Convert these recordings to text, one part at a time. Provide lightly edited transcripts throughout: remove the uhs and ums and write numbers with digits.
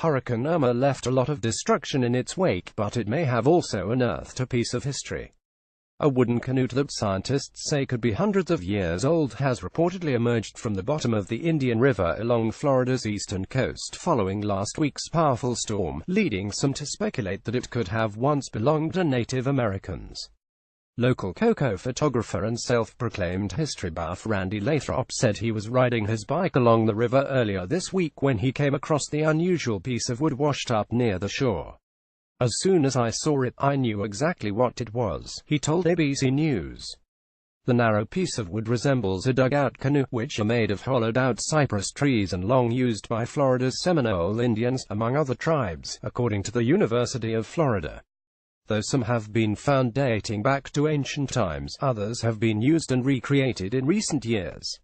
Hurricane Irma left a lot of destruction in its wake, but it may have also unearthed a piece of history. A wooden canoe that scientists say could be hundreds of years old has reportedly emerged from the bottom of the Indian River along Florida's eastern coast following last week's powerful storm, leading some to speculate that it could have once belonged to Native Americans. Local cocoa photographer and self-proclaimed history buff Randy Lathrop said he was riding his bike along the river earlier this week when he came across the unusual piece of wood washed up near the shore. "As soon as I saw it, I knew exactly what it was," he told ABC News. The narrow piece of wood resembles a dugout canoe, which are made of hollowed-out cypress trees and long used by Florida's Seminole Indians, among other tribes, according to the University of Florida. Though some have been found dating back to ancient times, others have been used and recreated in recent years.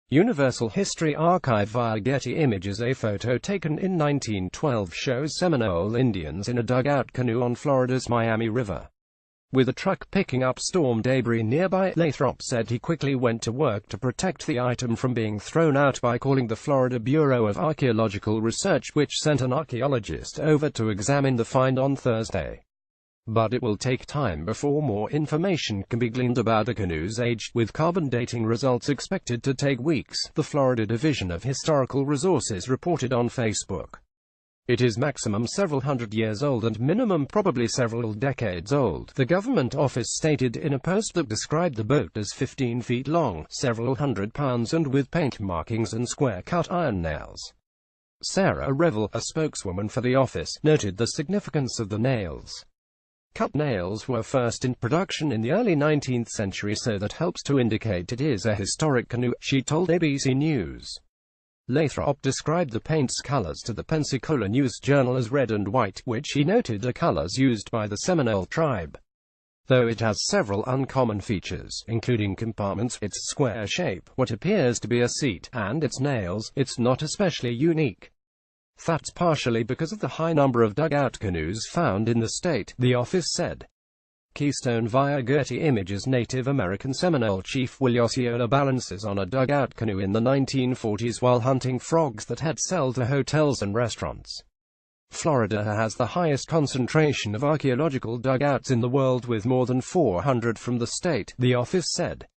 Universal History Archive via Getty Images. A photo taken in 1912 shows Seminole Indians in a dugout canoe on Florida's Miami River, with a truck picking up storm debris nearby. Lathrop said he quickly went to work to protect the item from being thrown out by calling the Florida Bureau of Archaeological Research, which sent an archaeologist over to examine the find on Thursday. But it will take time before more information can be gleaned about the canoe's age, with carbon dating results expected to take weeks, the Florida Division of Historical Resources reported on Facebook. It is maximum several hundred years old and minimum probably several decades old, the government office stated in a post that described the boat as 15 feet long, several hundred pounds, and with paint markings and square-cut iron nails. Sarah Revel, a spokeswoman for the office, noted the significance of the nails. Cut nails were first in production in the early 19th century, so that helps to indicate it is a historic canoe, she told ABC News. Lathrop described the paint's colors to the Pensacola News-Journal as red and white, which he noted are colors used by the Seminole tribe. Though it has several uncommon features, including compartments, its square shape, what appears to be a seat, and its nails, it's not especially unique. That's partially because of the high number of dugout canoes found in the state, the office said. Keystone via Getty Images. Native American Seminole chief Will Osceola balances on a dugout canoe in the 1940s while hunting frogs that had sold to hotels and restaurants. Florida has the highest concentration of archaeological dugouts in the world, with more than 400 from the state, the office said.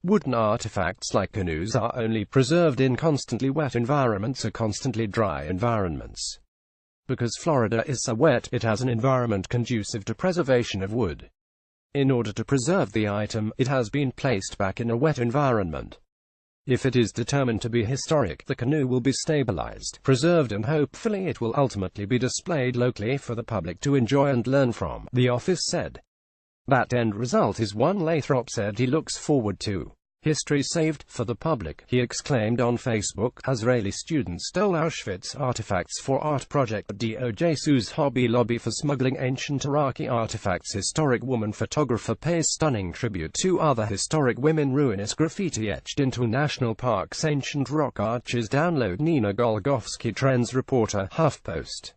Wooden artifacts like canoes are only preserved in constantly wet environments or constantly dry environments. Because Florida is so wet, it has an environment conducive to preservation of wood. In order to preserve the item, it has been placed back in a wet environment. If it is determined to be historic, the canoe will be stabilized, preserved, and hopefully it will ultimately be displayed locally for the public to enjoy and learn from, the office said. That end result is one Lathrop said he looks forward to. History saved for the public, he exclaimed on Facebook. Israeli students stole Auschwitz artifacts for art project. DOJ sues Hobby Lobby for smuggling ancient Iraqi artifacts. Historic woman photographer pays stunning tribute to other historic women. Ruinous graffiti etched into national park's ancient rock arches. Download Nina Golgofsky. Trends reporter, HuffPost.